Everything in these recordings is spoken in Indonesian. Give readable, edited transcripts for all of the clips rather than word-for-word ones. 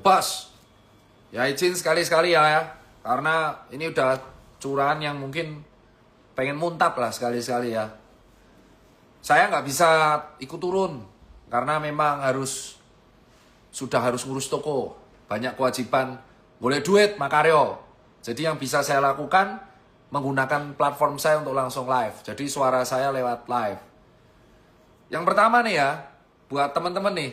Bos, ya izin sekali-sekali ya. Karena ini udah curahan yang mungkin pengen muntap lah sekali-sekali ya. Saya nggak bisa ikut turun karena memang sudah harus ngurus toko, banyak kewajiban, boleh duit Makaryo. Jadi yang bisa saya lakukan menggunakan platform saya untuk langsung live. Jadi suara saya lewat live. Yang pertama nih ya, buat teman-teman nih,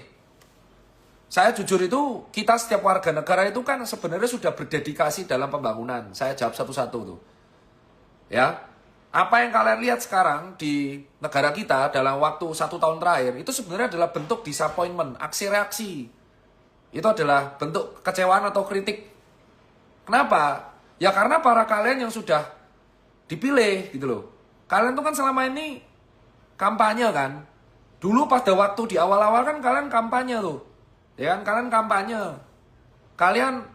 saya jujur itu kita setiap warga negara itu kan sebenarnya sudah berdedikasi dalam pembangunan. Saya jawab satu-satu tuh. Ya, apa yang kalian lihat sekarang di negara kita dalam waktu 1 tahun terakhir itu sebenarnya adalah bentuk disappointment, aksi reaksi. Itu adalah bentuk kekecewaan atau kritik. Kenapa? Ya karena para kalian yang sudah dipilih gitu loh. Kalian tuh kan selama ini kampanye kan. Dulu pada waktu di awal-awal kan kalian kampanye tuh. Ya kan, kalian kampanye. Kalian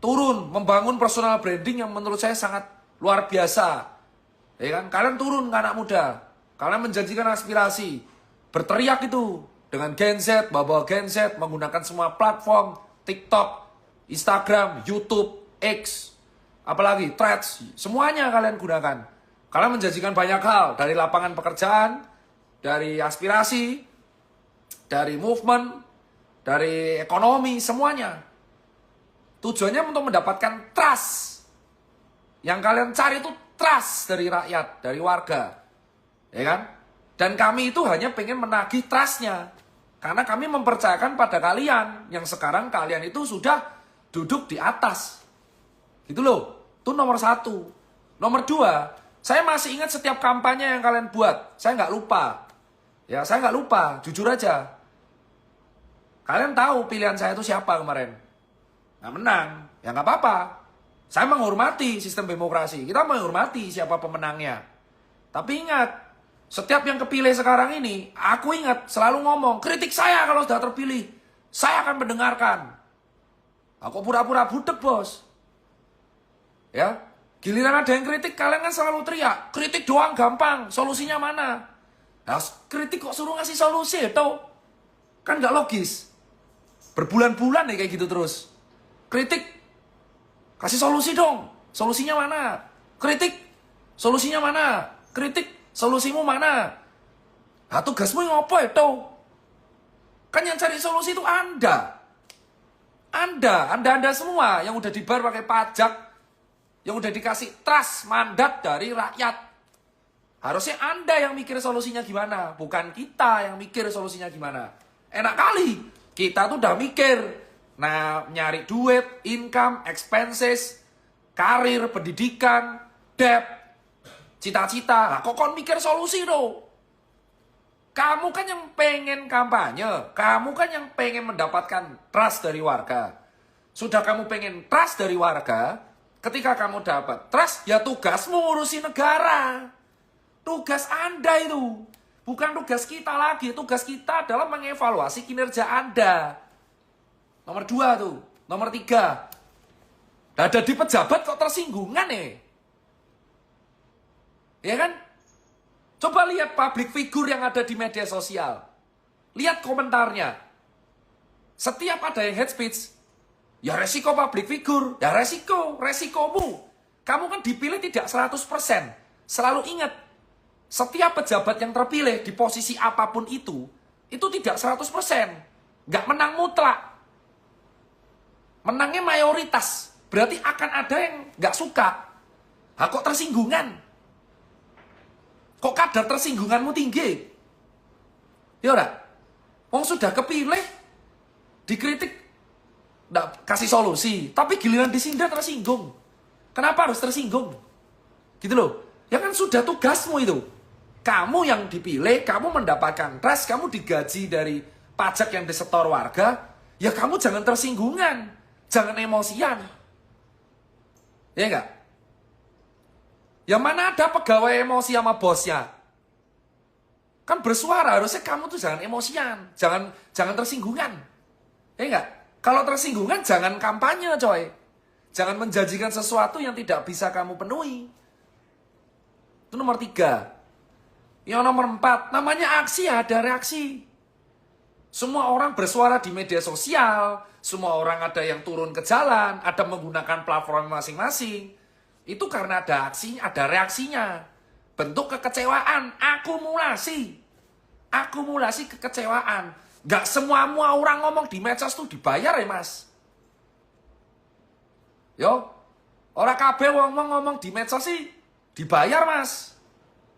turun membangun personal branding yang menurut saya sangat luar biasa. Ya kan, kalian turun ke anak muda. Kalian menjanjikan aspirasi. Berteriak itu dengan Gen Z, bawa Gen Z, menggunakan semua platform, TikTok, Instagram, YouTube, X, apalagi Threads, semuanya kalian gunakan. Kalian menjanjikan banyak hal, dari lapangan pekerjaan, dari aspirasi, dari movement, dari ekonomi, semuanya. Tujuannya untuk mendapatkan trust. Yang kalian cari itu trust dari rakyat, dari warga. Ya kan? Dan kami itu hanya pengen menagih trustnya. Karena kami mempercayakan pada kalian. Yang sekarang kalian itu sudah duduk di atas. Gitu loh. Itu nomor 1. Nomor 2, saya masih ingat setiap kampanye yang kalian buat. Saya nggak lupa. Ya, saya nggak lupa. Jujur aja. Kalian tahu pilihan saya itu siapa kemarin? Nggak menang. Ya nggak apa-apa. Saya menghormati sistem demokrasi. Kita menghormati siapa pemenangnya. Tapi ingat, setiap yang kepilih sekarang ini, aku ingat selalu ngomong, kritik saya kalau sudah terpilih. Saya akan mendengarkan. Aku pura-pura budek, bos. Ya, giliran ada yang kritik, kalian kan selalu teriak. Kritik doang gampang, solusinya mana? Nah, kritik kok suruh ngasih solusi, tau? Kan nggak logis. Berbulan-bulan nih kayak gitu terus. Kritik, kasih solusi dong. Solusinya mana? Kritik, solusinya mana? Kritik, solusimu mana? Nah, tugasmu yang apa itu? Kan yang cari solusi itu Anda. Anda semua yang udah dibayar pakai pajak, yang udah dikasih trust, mandat dari rakyat. Harusnya Anda yang mikir solusinya gimana, bukan kita yang mikir solusinya gimana. Enak kali. Kita tuh udah mikir, nah nyari duit, income, expenses, karir, pendidikan, debt, cita-cita. Nah, kok mikir solusi dong? Kamu kan yang pengen kampanye, kamu kan yang pengen mendapatkan trust dari warga. Sudah kamu pengen trust dari warga, ketika kamu dapat trust, ya tugasmu ngurusi negara. Tugas Anda itu. Bukan tugas kita lagi, tugas kita adalah mengevaluasi kinerja Anda. Nomor 2 tuh, nomor 3. Ada di pejabat kok tersinggungan nih. Ya kan? Coba lihat public figure yang ada di media sosial. Lihat komentarnya. Setiap ada yang hate speech, ya resiko public figure, ya resikomu. Kamu kan dipilih tidak 100%. Selalu ingat, setiap pejabat yang terpilih di posisi apapun itu tidak 100%. Nggak menang mutlak. Menangnya mayoritas. Berarti akan ada yang nggak suka. Kok tersinggungan? Kok kadar tersinggunganmu tinggi? Ya udah. Wong sudah kepilih, dikritik, nggak kasih solusi. Tapi giliran disindir tersinggung. Kenapa harus tersinggung? Gitu loh. Ya kan sudah tugasmu itu. Kamu yang dipilih, kamu mendapatkan trust, kamu digaji dari pajak yang disetor warga, ya kamu jangan tersinggungan, jangan emosian. Ya enggak? Yang mana ada pegawai emosi sama bosnya? Kan bersuara, harusnya kamu tuh jangan emosian, jangan tersinggungan. Ya enggak? Kalau tersinggungan jangan kampanye, coy. Jangan menjanjikan sesuatu yang tidak bisa kamu penuhi. Itu nomor 3. Yang nomor 4, namanya aksi, ada reaksi. Semua orang bersuara di media sosial, semua orang ada yang turun ke jalan, ada menggunakan platform masing-masing. Itu karena ada aksinya, ada reaksinya. Bentuk kekecewaan, akumulasi kekecewaan. Gak semua orang ngomong di medsos tuh dibayar ya mas. Yo, orang kabeh ngomong di medsos sih dibayar mas.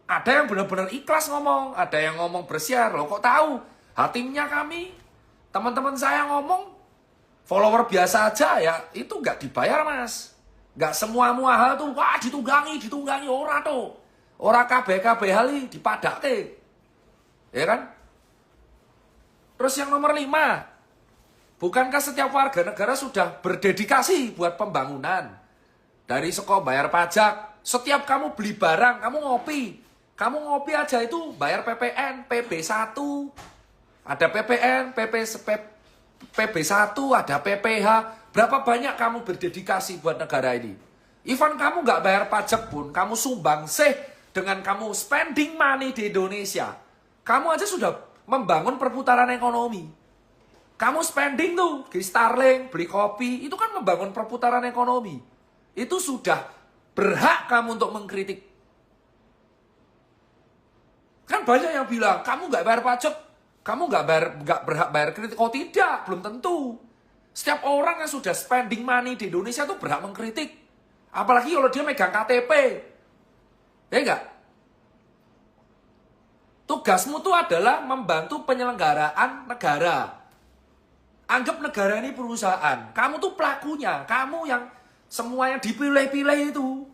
Ada yang benar-benar ikhlas ngomong, ada yang ngomong bersiar. Loh kok tahu? Hatimnya kami, teman-teman saya ngomong, follower biasa aja ya, itu nggak dibayar mas. Nggak semua hal tuh, wah ditunggangi, ora tuh. Ora kabeh hal dipadake. Ya kan? Terus yang nomor 5, bukankah setiap warga negara sudah berdedikasi buat pembangunan? Dari sekolah bayar pajak, setiap kamu beli barang, kamu ngopi aja itu bayar PPN, PB1, ada PPN, PB1, ada PPH. Berapa banyak kamu berdedikasi buat negara ini? Even kamu nggak bayar pajak pun, kamu sumbang sih dengan kamu spending money di Indonesia. Kamu aja sudah membangun perputaran ekonomi. Kamu spending tuh, di Starling, beli kopi, itu kan membangun perputaran ekonomi. Itu sudah berhak kamu untuk mengkritik. Kan banyak yang bilang, kamu nggak bayar pajak, kamu nggak berhak bayar kritik. Oh tidak, belum tentu. Setiap orang yang sudah spending money di Indonesia tuh berhak mengkritik. Apalagi kalau dia megang KTP. Ya enggak? Tugasmu tuh adalah membantu penyelenggaraan negara. Anggap negara ini perusahaan. Kamu tuh pelakunya. Kamu yang semua yang dipilih-pilih itu.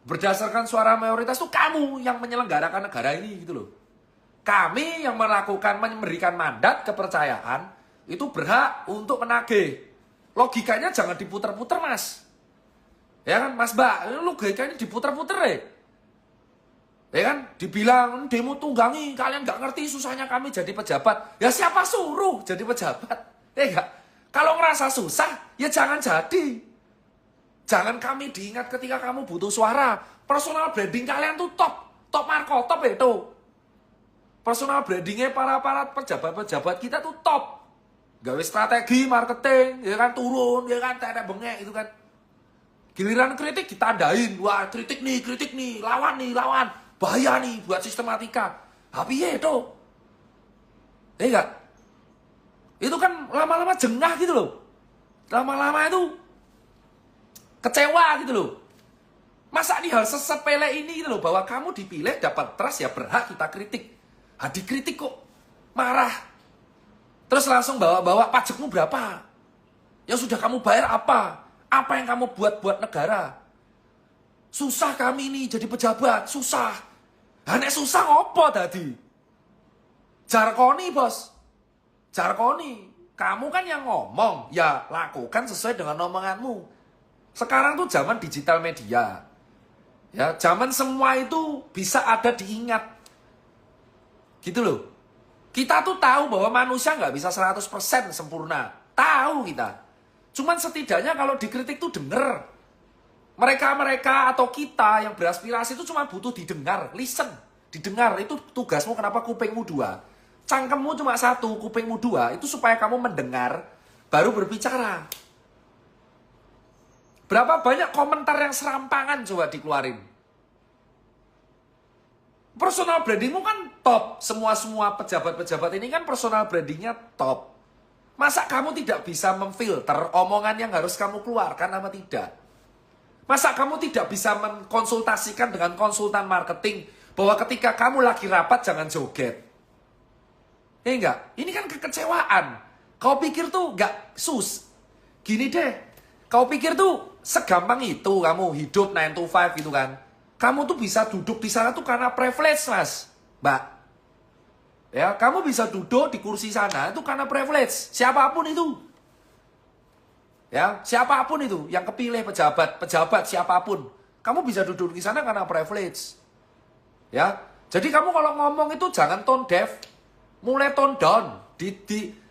Berdasarkan suara mayoritas tuh kamu yang menyelenggarakan negara ini gitu loh. Kami yang memberikan mandat kepercayaan itu berhak untuk menagih. Logikanya jangan diputer-puter mas. Ya kan mas mbak, logikanya diputer-puter ya. Ya kan, dibilang demo tunggangi, kalian nggak ngerti susahnya kami jadi pejabat. Ya siapa suruh jadi pejabat? Ya enggak? Kalau ngerasa susah, ya jangan jadi. Jangan kami diingat ketika kamu butuh suara. Personal branding kalian tuh top markotop itu. Personal brandingnya para pejabat-pejabat kita tuh top. Gawe strategi marketing, ya kan turun, ya kan tetek bengek itu kan. Giliran kritik ditandain, wah kritik nih, lawan. Bahaya nih buat sistematika. Tapi ya itu. Ya enggak? Itu kan lama-lama jengah gitu loh. Lama-lama itu kecewa gitu loh. Masa nih hal sesepele ini gitu loh, bahwa kamu dipilih dapat trust ya berhak kita kritik. Dikritik kok marah. Terus langsung bawa pajakmu berapa? Yang sudah kamu bayar apa? Apa yang kamu buat negara? Susah kami ini jadi pejabat, susah. Nek susah ngopo tadi? Jarkoni bos. Jarkoni. Kamu kan yang ngomong, ya lakukan sesuai dengan omonganmu. Sekarang tuh zaman digital media. Ya, zaman semua itu bisa ada diingat. Gitu loh. Kita tuh tahu bahwa manusia nggak bisa 100% sempurna. Tahu kita. Cuman setidaknya kalau dikritik tuh denger. Mereka atau kita yang beraspirasi itu cuma butuh didengar. Listen. Didengar. Itu tugasmu kenapa kupingmu 2. Cangkemmu cuma 1, kupingmu 2. Itu supaya kamu mendengar, baru berbicara. Berapa banyak komentar yang serampangan coba dikeluarin. Personal brandingmu kan top. Semua pejabat-pejabat ini kan personal brandingnya top. Masa kamu tidak bisa memfilter omongan yang harus kamu keluarkan apa tidak? Masa kamu tidak bisa mengkonsultasikan dengan konsultan marketing bahwa ketika kamu lagi rapat jangan joget? Ya enggak? Ini kan kekecewaan. Kau pikir tuh enggak gini deh. Kau pikir tuh segampang itu kamu hidup 9 to 5 gitu kan. Kamu tuh bisa duduk di sana tuh karena privilege, Mas. Mbak. Ya, kamu bisa duduk di kursi sana itu karena privilege. Siapapun itu. Ya, siapapun itu yang kepilih pejabat siapapun. Kamu bisa duduk di sana karena privilege. Ya. Jadi kamu kalau ngomong itu jangan tone deaf. Mulai tone down.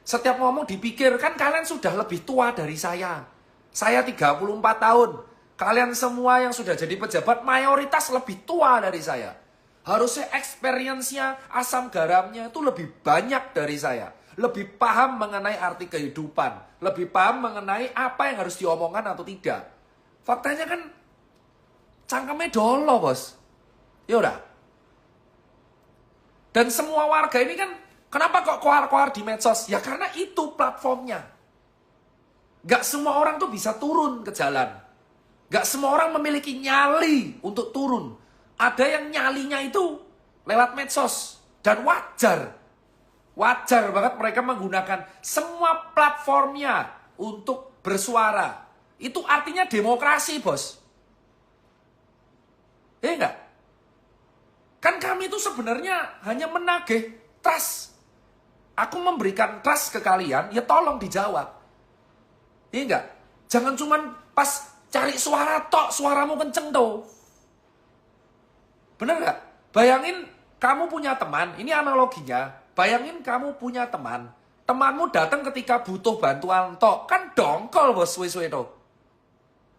Setiap ngomong dipikir, kan kalian sudah lebih tua dari saya. Saya 34 tahun. Kalian semua yang sudah jadi pejabat mayoritas lebih tua dari saya. Harusnya experience-nya, asam garamnya itu lebih banyak dari saya. lebih paham mengenai arti kehidupan, lebih paham mengenai apa yang harus diomongkan atau tidak. Faktanya kan cangkemnya dolo, bos. Ya udah. Dan semua warga ini kan, kenapa kok koar-koar di medsos? Ya karena itu platformnya. Gak semua orang tuh bisa turun ke jalan. Gak semua orang memiliki nyali untuk turun. Ada yang nyalinya itu lewat medsos. Dan wajar. Wajar banget mereka menggunakan semua platformnya untuk bersuara. Itu artinya demokrasi, bos. Iya enggak? Kan kami itu sebenarnya hanya menagih trust. Aku memberikan trust ke kalian, ya tolong dijawab. Iya enggak? Jangan cuman pas cari suara tok, suaramu kenceng tuh. Bener enggak? Bayangin kamu punya teman, ini analoginya. Bayangin kamu punya teman. Temanmu datang ketika butuh bantuan tok. Kan dongkol, bos, suwe-suwe tuh.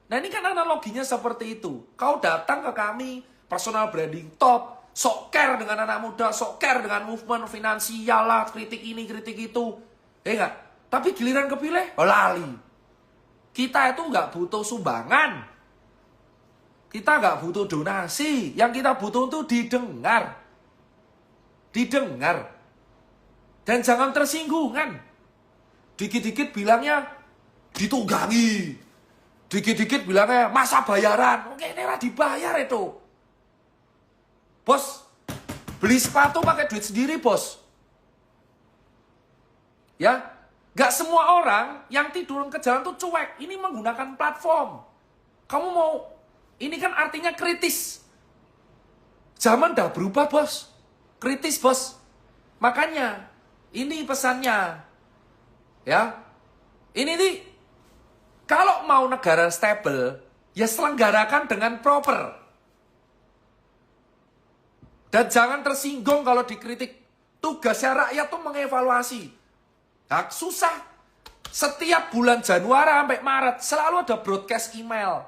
Nah ini kan analoginya seperti itu. Kau datang ke kami, personal branding top, sok care dengan anak muda, sok care dengan movement finansial lah, kritik ini, kritik itu. Ya enggak? Tapi giliran kepilih, lali. Kita itu nggak butuh sumbangan. Kita nggak butuh donasi. Yang kita butuh itu didengar. Didengar. Dan jangan tersinggungan. Dikit-dikit bilangnya ditunggangi. Dikit-dikit bilangnya masa bayaran. Oke, ini dibayar itu. Bos, beli sepatu pakai duit sendiri, bos. Ya, gak semua orang yang tidur ke jalan tuh cuek. Ini menggunakan platform. Kamu mau, ini kan artinya kritis. Zaman dah berubah, bos. Kritis, bos. Makanya, ini pesannya. Ya, ini nih, kalau mau negara stable, ya selenggarakan dengan proper. Dan jangan tersinggung kalau dikritik. Tugasnya rakyat tuh mengevaluasi. Nah, susah. Setiap bulan Januari sampai Maret selalu ada broadcast email.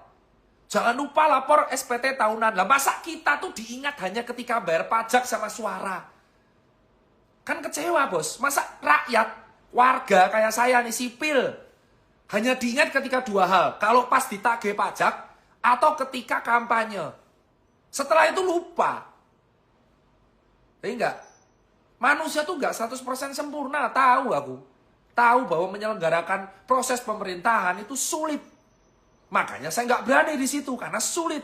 Jangan lupa lapor SPT tahunan. Lah masa kita tuh diingat hanya ketika bayar pajak sama suara? Kan kecewa, bos. Masa rakyat, warga kayak saya nih, sipil, hanya diingat ketika dua hal. Kalau pas ditagih pajak atau ketika kampanye. Setelah itu lupa. Enggak. Manusia tuh enggak 100% sempurna, tahu aku. Tahu bahwa menyelenggarakan proses pemerintahan itu sulit. Makanya saya enggak berani di situ karena sulit.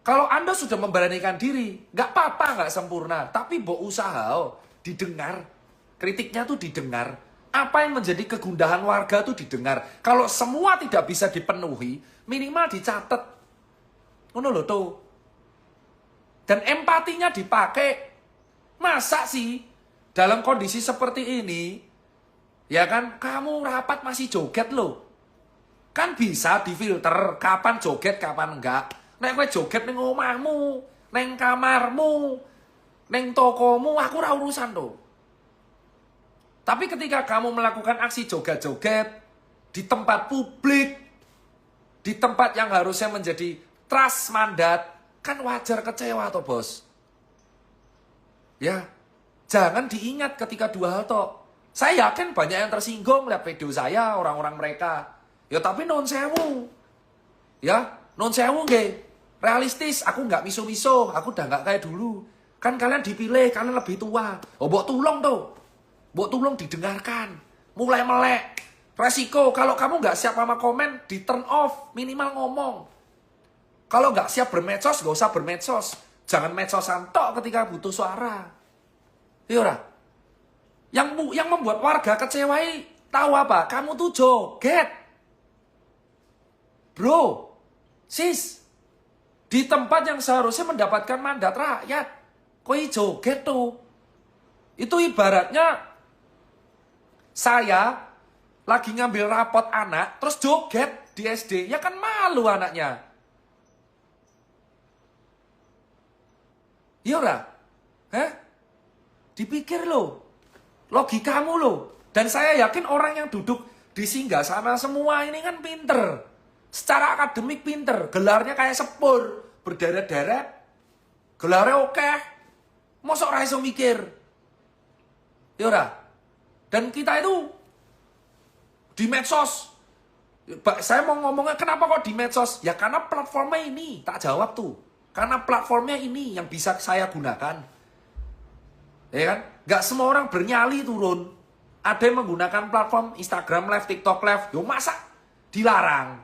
Kalau Anda sudah memberanikan diri, enggak apa-apa enggak sempurna, tapi bawa usaha, didengar. Kritiknya tuh didengar. Apa yang menjadi kegundahan warga tuh didengar. Kalau semua tidak bisa dipenuhi, minimal dicatat. Ngono lho tuh. Dan empatinya dipakai. Masa sih dalam kondisi seperti ini, ya kan, kamu rapat masih joget loh. Kan bisa difilter kapan joget, kapan enggak. Nek kowe joget ning omahmu, ning kamarmu, ning tokomu, aku ora urusan tuh. Tapi ketika kamu melakukan aksi joget-joget di tempat publik, di tempat yang harusnya menjadi trust mandat, kan wajar kecewa toh, bos. Ya, jangan diingat ketika dua hal toh. Saya yakin banyak yang tersinggung lihat video saya, orang-orang mereka. Ya tapi non sewu. Ya, non sewu nggih. Realistis, aku nggak miso-miso, aku udah nggak kayak dulu. Kan kalian dipilih, kalian lebih tua. Oh, mbok tulung tuh. Mbok tulung didengarkan. Mulai melek. Resiko, kalau kamu nggak siap sama komen, di turn off, minimal ngomong. Kalau nggak siap bermedsos, nggak usah bermedsos. Jangan medsosan tok ketika butuh suara. Iya, yang membuat warga kecewai, tahu apa? Kamu tuh joget. Bro, sis, di tempat yang seharusnya mendapatkan mandat rakyat, koi joget tuh. Itu ibaratnya saya lagi ngambil rapot anak, terus joget di SD, ya kan malu anaknya. Iya ora? Hah? Dipikir loh. Logikamu loh. Dan saya yakin orang yang duduk di singgasana semua ini kan pinter. Secara akademik pinter. Gelarnya kayak sepur. Berderet-deret. Gelarnya oke. Mosok ra iso mikir. Iya ora? Dan kita itu di medsos, saya mau ngomongnya kenapa kok di medsos? Ya karena platformnya ini, tak jawab tuh. Karena platformnya ini yang bisa saya gunakan. Ya kan? Gak semua orang bernyali turun. Ada yang menggunakan platform Instagram Live, TikTok Live. Yo masa dilarang?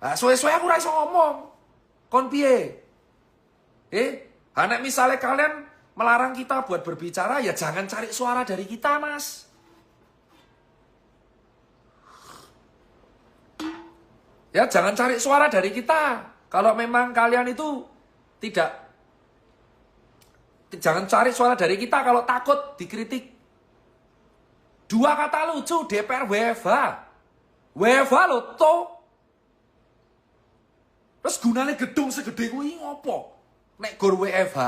Nah, suwe-suwe aku rasa ngomong. Kon piye? Anak misalnya kalian melarang kita buat berbicara, ya jangan cari suara dari kita, Mas. Ya jangan cari suara dari kita. Kalau memang kalian itu jangan cari suara dari kita kalau takut dikritik. 2 kata lucu, DPR WFH. WFH lo toh. Terus gunanya gedung segede kuwi ngopo? Nek gor WFH.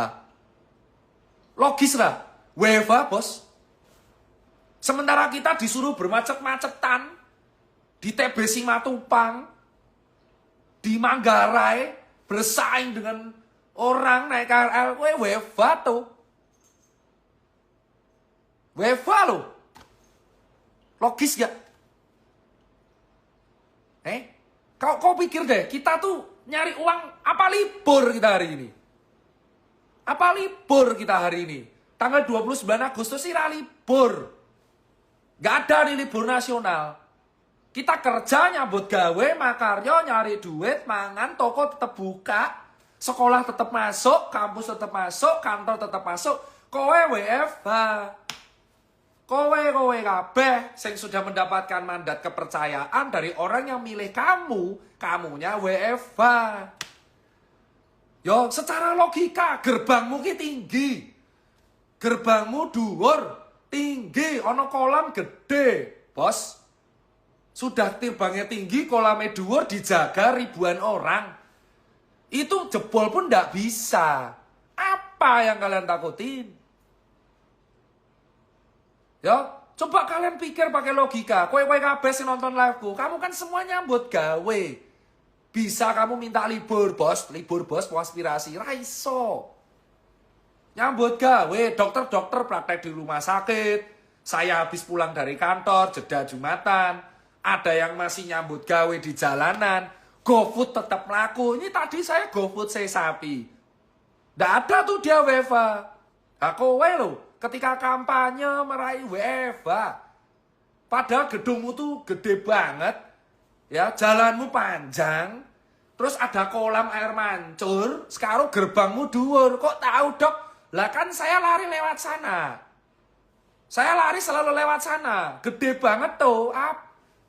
Logis lah. WFH, Bos. Sementara kita disuruh bermacet-macetan di TB Simatupang, di Manggarai, bersaing dengan orang naik KRL, WFH tuh. WFH loh. Logis gak? Kau pikir deh, kita tuh nyari uang, apa libur kita hari ini? Apa libur kita hari ini? Tanggal 29 Agustus sih libur. Gak ada nih libur nasional. Kita kerja, nyambut gawe, makaryo, nyari duit, mangan, toko tetap buka, sekolah tetap masuk, kampus tetap masuk, kantor tetap masuk. Kowe WFH. Kowe kabeh sing sudah mendapatkan mandat kepercayaan dari orang yang milih kamu, kamunya WFH. Yo, secara logika gerbangmu ki tinggi. Gerbangmu dhuwur, tinggi, ono kolam gede, Bos. Sudah terbangnya tinggi, kolamnya dhuwur, dijaga ribuan orang. Itu jebol pun ndak bisa. Apa yang kalian takutin? Ya, coba kalian pikir pakai logika. Kowe kabeh sing nonton live-ku, kamu kan semua nyambut gawe. Bisa kamu minta libur, Bos, mau aspirasi, ra iso. Nyambut gawe, dokter-dokter praktek di rumah sakit. Saya habis pulang dari kantor, jeda Jumatan. Ada yang masih nyambut gawe di jalanan. GoFood tetap laku. Ini tadi saya GoFood saya sapi. Nggak ada tuh dia WFH. Kowe loh. Ketika kampanye meraih WFH, padahal gedungmu tuh gede banget, ya jalanmu panjang, terus ada kolam air mancur, sekarang gerbangmu dhuwur. Kok tahu, Dok? Lah kan saya lari lewat sana. Saya lari selalu lewat sana. Gede banget tuh.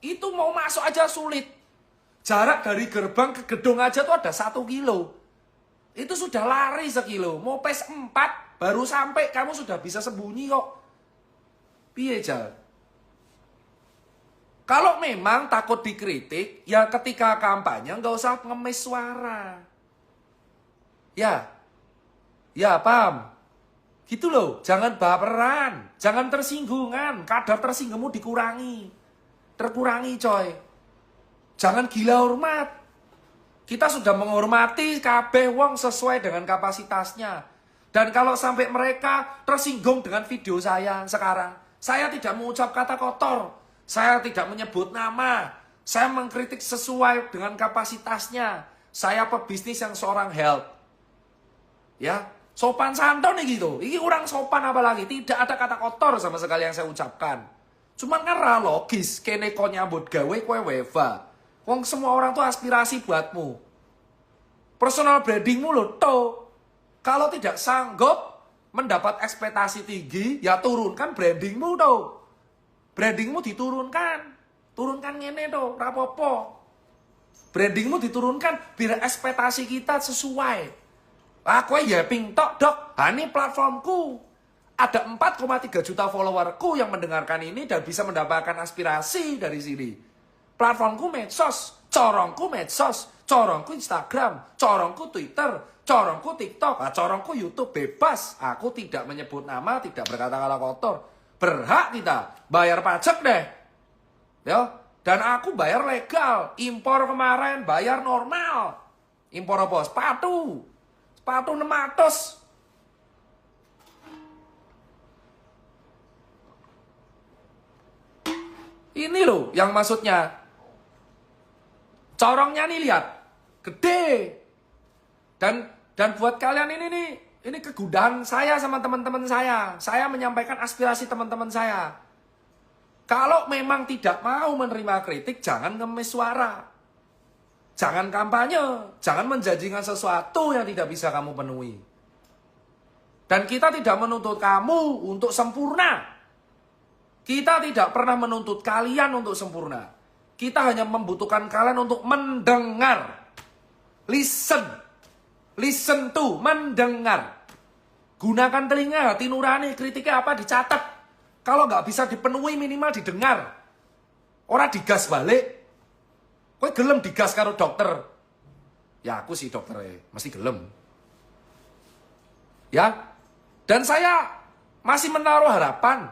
Itu mau masuk aja sulit. Jarak dari gerbang ke gedung aja tuh ada 1 kilo. Itu sudah lari 1 kilo. Mau pes 4 baru sampai kamu sudah bisa sembunyi kok. Piye, Jal? Kalau memang takut dikritik, ya ketika kampanye nggak usah ngemis suara. Ya paham. Gitu loh, jangan baperan, jangan tersinggungan, kadar tersinggungmu terkurangi coy. Jangan gila hormat. Kita sudah menghormati kabeh wong sesuai dengan kapasitasnya. Dan kalau sampai mereka tersinggung dengan video saya sekarang, saya tidak mengucap kata kotor, saya tidak menyebut nama, saya mengkritik sesuai dengan kapasitasnya. Saya pebisnis yang seorang help. Ya, sopan santun nih gitu. Ini orang sopan apalagi, tidak ada kata kotor sama sekali yang saya ucapkan. Cuman kan logis, kene kau nyambut gawe kowe WFH. Wong semua orang tuh aspirasi buatmu. Personal brandingmu lo toh. Kalau tidak sanggup mendapat ekspektasi tinggi, ya turunkan brandingmu tuh. Brandingmu diturunkan. Turunkan ngene tuh, rapopo. Brandingmu diturunkan biar ekspektasi kita sesuai. Aku ya ping tok, Dok. Ini platformku. Ada 4,3 juta followerku yang mendengarkan ini dan bisa mendapatkan aspirasi dari sini. Platformku medsos, corongku medsos, corongku Instagram, corongku Twitter, corongku TikTok, corongku YouTube, bebas. Aku tidak menyebut nama, tidak berkata-kata kotor. Berhak kita bayar pajak deh. Ya, dan aku bayar legal. Impor kemarin bayar normal. Impor apa? Sepatu 600. Ini loh yang maksudnya. Corongnya nih lihat. Gede. Dan buat kalian ini kegundahan saya sama teman-teman saya. Saya menyampaikan aspirasi teman-teman saya. Kalau memang tidak mau menerima kritik, jangan ngemis suara. Jangan kampanye. Jangan menjanjikan sesuatu yang tidak bisa kamu penuhi. Dan kita tidak menuntut kamu untuk sempurna. Kita tidak pernah menuntut kalian untuk sempurna. Kita hanya membutuhkan kalian untuk mendengar. Listen. Listen to, mendengar. Gunakan telinga, hati nurani, kritiknya apa dicatat. Kalau nggak bisa dipenuhi minimal didengar. Orang digas balik. Kowe gelem digas karo dokter. Ya aku sih dokter mesti gelem. Ya. Dan saya masih menaruh harapan.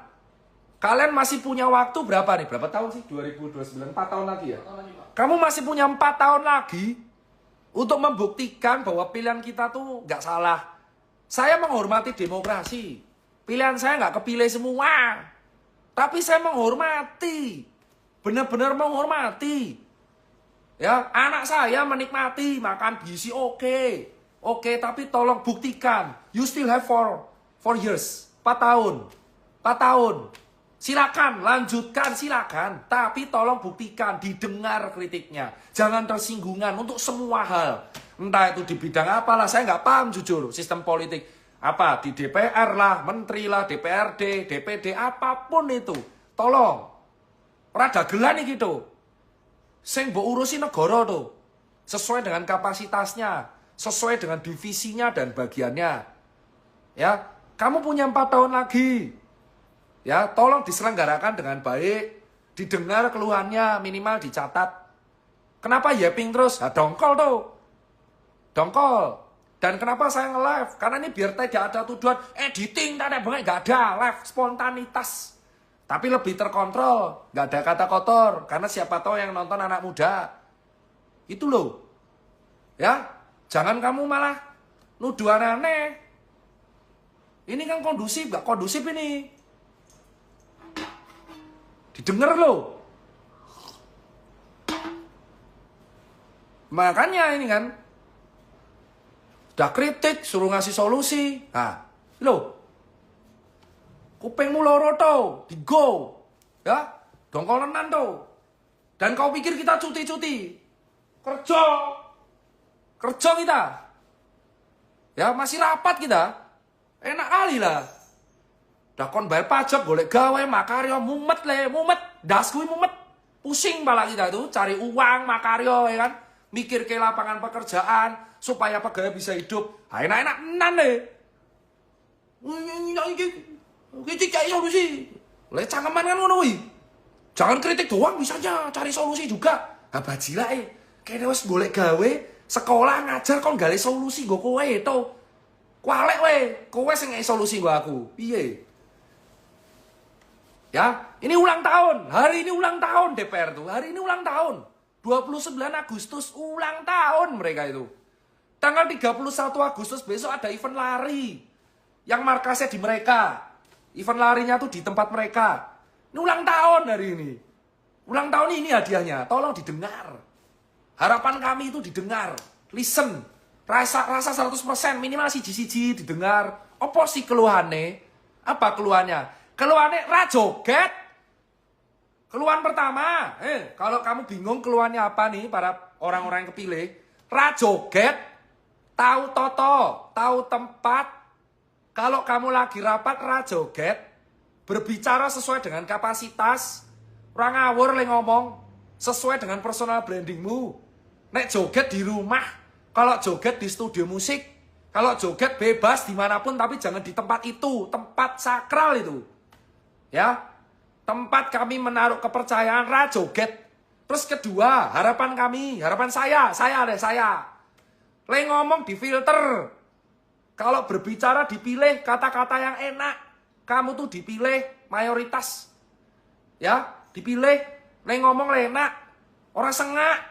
Kalian masih punya waktu berapa nih? Berapa tahun sih? 2029, 4 tahun lagi ya? Kamu masih punya 4 tahun lagi untuk membuktikan bahwa pilihan kita tuh nggak salah. Saya menghormati demokrasi. Pilihan saya nggak kepilih semua. Tapi saya menghormati. Benar-benar menghormati. Ya, anak saya menikmati makan gizi oke. Oke, tapi tolong buktikan. You still have 4 years. 4 tahun. 4 tahun. Silakan, lanjutkan, silakan. Tapi tolong buktikan, didengar kritiknya. Jangan tersinggungan untuk semua hal. Entah itu di bidang apalah, saya nggak paham jujur. Sistem politik, apa, di DPR lah, menteri lah, DPRD, DPD, apapun itu. Tolong. Rada gelan nih gitu. Sing mbok urusi negara tuh. Sesuai dengan kapasitasnya. Sesuai dengan divisinya dan bagiannya. Ya, kamu punya 4 tahun lagi. Ya, tolong diselenggarakan dengan baik, didengar keluhannya, minimal dicatat. Kenapa yaping terus? Nah, dongkol tuh. Dongkol. Dan kenapa saya nge-live? Karena ini biar tidak ada tuduhan, editing, tak ada banget, gak ada. Live, spontanitas. Tapi lebih terkontrol, gak ada kata kotor. Karena siapa tahu yang nonton anak muda. Itu loh. Ya, jangan kamu malah nuduh aneh-aneh. Ini kan kondusif, gak kondusif ini. Didengar loh. Makanya ini kan. Udah kritik, suruh ngasih solusi. Nah, loh. Kupingmu loro tuh, digo. Ya, dongkolenan tuh. Dan kau pikir kita cuti-cuti. Kerja. Kerja kita. Ya, masih rapat kita. Enak kali lah. Dakon bayar pajak, golek gawe, makaryo, mumet. Das kuwi mumet. Pusing pala kita itu, cari uang, makaryo, ya kan. Mikir ke lapangan pekerjaan, supaya pegawai bisa hidup. Enak-enak enan deh. Ini cari solusi. Oleh cangkeman kan ngono kuwi. Jangan kritik doang, bisa aja cari solusi juga. Nah bajila kayaknya wis golek gawe, sekolah ngajar kon gale solusi nggo kowe to. Kualek we, kowe sing ngai solusi nggo aku. Piye? Ya, ini ulang tahun. Hari ini ulang tahun DPR tuh. Hari ini ulang tahun. 29 Agustus ulang tahun mereka itu. Tanggal 31 Agustus besok ada event lari. Yang markasnya di mereka. Event larinya tuh di tempat mereka. Ini ulang tahun hari ini. Ulang tahun ini hadiahnya. Tolong didengar. Harapan kami itu didengar. Listen. Rasa 100% minimal siji-siji didengar. Apa sih keluhannya? Apa keluhannya? Keluhannya rajoget. Keluhan pertama, kalau kamu bingung keluhannya apa nih para orang-orang yang kepilih, rajoget, tahu toto, tahu tempat. Kalau kamu lagi rapat rajoget, berbicara sesuai dengan kapasitas, orang ngawur le ngomong, sesuai dengan personal brandingmu. Nek joget di rumah, kalau joget di studio musik, kalau joget bebas dimanapun tapi jangan di tempat itu, tempat sakral itu. Ya, tempat kami menaruh kepercayaan rajoget. Terus kedua, harapan kami, harapan saya. Le ngomong di filter. Kalau berbicara dipilih kata-kata yang enak. Kamu tuh dipilih mayoritas. Ya, dipilih. Le ngomong le enak. Orang sengak.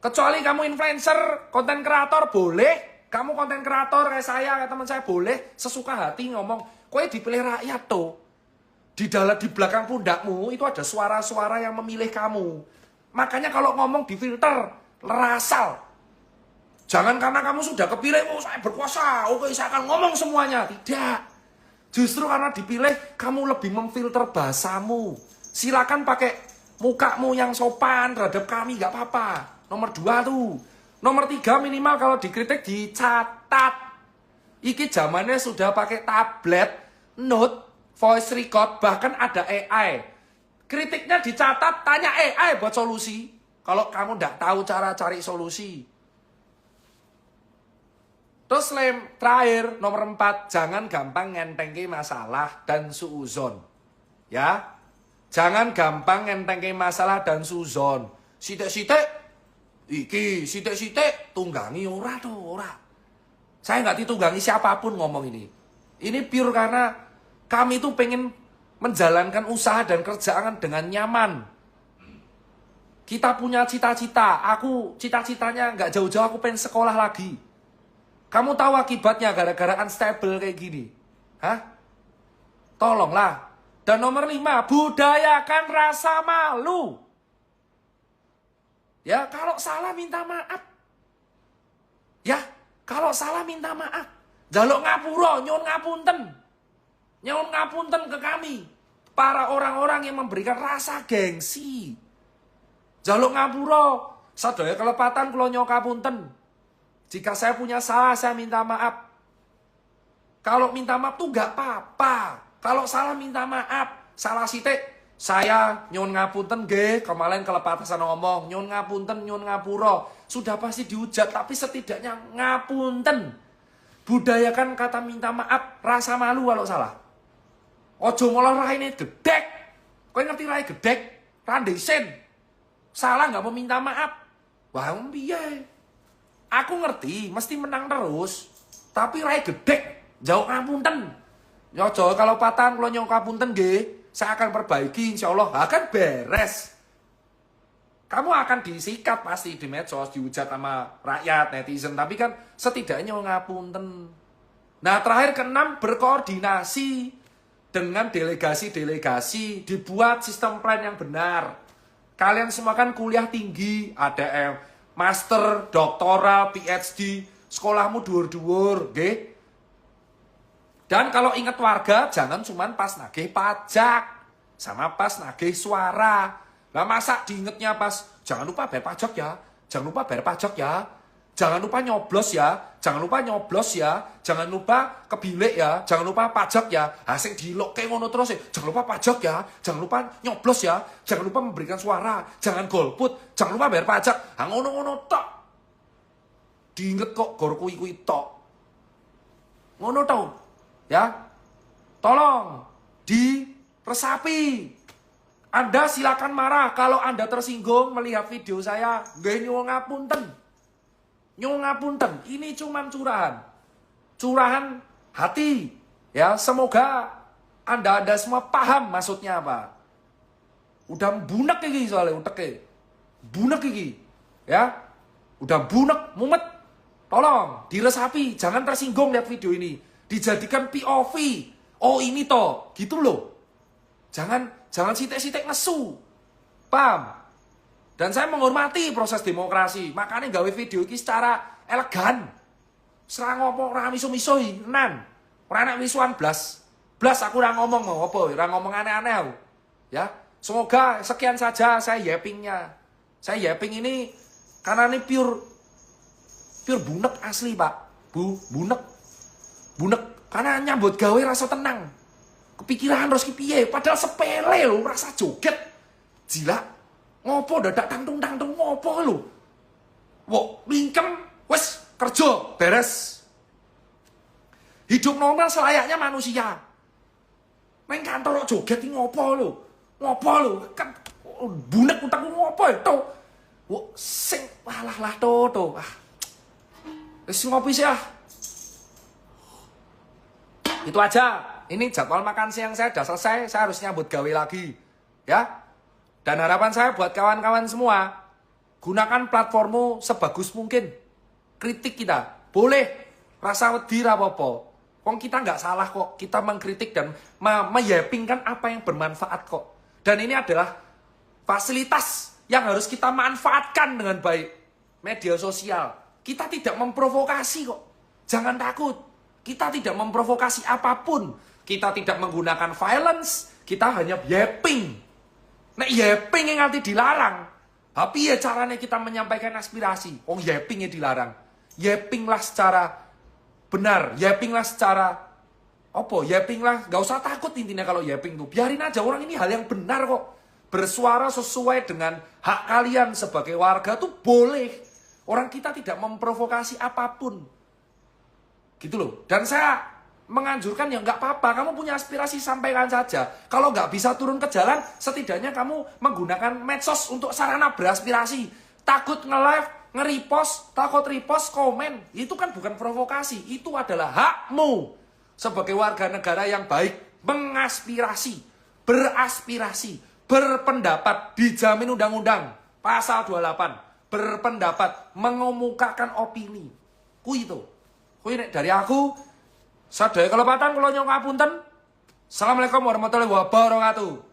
Kecuali kamu influencer, konten kreator boleh. Kamu konten kreator kayak saya, kayak teman saya boleh. Sesuka hati ngomong. Kowe dipilih rakyat tuh. di belakang pundakmu itu ada suara-suara yang memilih kamu. Makanya kalau ngomong di filter, lerasal. Jangan karena kamu sudah kepilih, oh saya berkuasa, oke saya akan ngomong semuanya. Tidak. Justru karena dipilih, kamu lebih memfilter bahasamu. Silakan pakai mukamu yang sopan terhadap kami, gak apa-apa. Nomor 2 tuh. Nomor 3 minimal kalau dikritik dicatat. Iki zamannya sudah pakai tablet, note, voice record, bahkan ada AI. Kritiknya dicatat, tanya AI buat solusi. Kalau kamu tidak tahu cara cari solusi. Terus terakhir, nomor 4, jangan gampang ngentengke masalah dan suuzon. Ya, jangan gampang ngentengke masalah dan suuzon. Sitek-sitek, iki, sitek-sitek, tunggangi ora tuh, ora. Saya nggak ditunggangi siapapun ngomong ini. Ini pure karena kami itu pengen menjalankan usaha dan kerjaan dengan nyaman. Kita punya cita-cita. Aku cita-citanya nggak jauh-jauh, aku pengen sekolah lagi. Kamu tahu akibatnya gara-gara unstable kayak gini? Hah? Tolonglah. Dan nomor 5, budayakan rasa malu. Ya, kalau salah minta maaf. Ya, kalau salah minta maaf. Jaluk ngapura, nyuwun ngapunten. Nyuwun ngapunten ke kami, para orang-orang yang memberikan rasa gengsi. Jaluk ngapura, sadaya kelepatan kula nyuwun ngapunten. Jika saya punya salah, saya minta maaf. Kalau minta maaf tuh gak apa-apa. Kalau salah minta maaf, salah sitik, saya nyuwun ngapunten nggih, kemarin kelepatasan ngomong, nyuwun ngapunten, nyuwun ngapura. Sudah pasti dihujat, tapi setidaknya ngapunten. Budayakan kata minta maaf, rasa malu kalau salah. Ojo malah raine gedek. Kowe ngerti rai gedek? Randesen. Salah nggak mau minta maaf. Wah, piye? Aku ngerti, mesti menang terus. Tapi rai gedek, jauh ngapunten. Ojo kalau patang kula nyong ngapunten nggih, saya akan perbaiki insyaallah. Akan beres. Kamu akan disikat pasti di medsos, dihujat sama rakyat, netizen. Tapi kan setidaknya ngapunten. Nah, terakhir ke-6, berkoordinasi dengan delegasi-delegasi. Dibuat sistem plan yang benar. Kalian semua kan kuliah tinggi, ada master, doktoral, PhD, sekolahmu dhuwur-dhuwur, nggih. Dan kalau ingat warga, jangan cuma pas nagih pajak, sama pas nagih suara. Lah masa diingetnya pas, jangan lupa bayar pajak ya, jangan lupa bayar pajak ya, jangan lupa nyoblos ya, jangan lupa nyoblos ya, jangan lupa kebilik ya, jangan lupa pajak ya. Asing dilokke ngono terus ya, jangan lupa pajak ya, jangan lupa nyoblos ya, jangan lupa memberikan suara, jangan golput, jangan lupa bayar pajak. Ngono-ngono tok. Diinget kok gor kuwi-kuwi tok. Ngono tau. Ya. Tolong diresapi. Anda silakan marah kalau Anda tersinggung melihat video saya. Nggih nyuwun ngapunten. Nyuwun ngapunten. Ini cuman curahan. Curahan hati. Ya, semoga Anda semua paham maksudnya apa. Udah bunek iki soalnya uteke. Bunek iki. Ya. Udah bunek, mumet. Tolong diresapi, jangan tersinggung lihat video ini. Dijadikan POV. Oh, ini toh, gitu loh. Jangan sitek-sitek nesu. Paham? Dan saya menghormati proses demokrasi. Makanya gawe video ini secara elegan. Serang ngomong ora miso-misoi, tenan. Ora nek wisuan blas. Blas aku ora ngomong mau apa, ora ngomong aneh-aneh aku. Ya. Semoga sekian saja saya yappingnya. Saya yapping ini karena ini pure bunek asli, Pak. Bunek. Karena nyambut gawe rasa tenang. Kepikiran harus piye, padahal sepele lho, rasa joget. Jila. Ngopo dadak tangtung-tangtung ngopo lho. Wok, mingkem, wes kerja, beres. Hidup normal selayaknya manusia. Neng kantor joget iki ngopo lho. Ngopo lho, kan bunek utakku ngopo to. Wok, sing alah to. Wis ngopi sih ah. Itu aja. Ini jadwal makan siang saya sudah selesai, saya harus nyambut gawe lagi. Ya. Dan harapan saya buat kawan-kawan semua, gunakan platformmu sebagus mungkin. Kritik kita, boleh. Rasa wedi ra apa-apa. Wong kita nggak salah kok. Kita mengkritik dan meyappingkan apa yang bermanfaat kok. Dan ini adalah fasilitas yang harus kita manfaatkan dengan baik. Media sosial. Kita tidak memprovokasi kok. Jangan takut. Kita tidak memprovokasi apapun. Kita tidak menggunakan violence. Kita hanya yapping. Nek yapping yang nanti dilarang. Tapi ya caranya kita menyampaikan aspirasi. Wong yappingnya dilarang. Yappinglah secara benar, yappinglah secara yappinglah, gak usah takut intinya kalau yapping tuh. Biarin aja, orang ini hal yang benar kok. Bersuara sesuai dengan hak kalian sebagai warga tuh boleh. Orang kita tidak memprovokasi apapun. Gitu loh. Dan saya menganjurkan ya nggak apa-apa, kamu punya aspirasi sampaikan saja. Kalau nggak bisa turun ke jalan, setidaknya kamu menggunakan medsos untuk sarana beraspirasi. Takut nge-live, nge-repost, takut repost, komen. Itu kan bukan provokasi. Itu adalah hakmu sebagai warga negara yang baik. Mengaspirasi, beraspirasi, berpendapat, dijamin undang-undang. Pasal 28. Berpendapat, mengemukakan opini. Kui itu. Kui dari aku, sadaya kelepatan kalau nyong ngapunten. Assalamualaikum warahmatullahi wabarakatuh.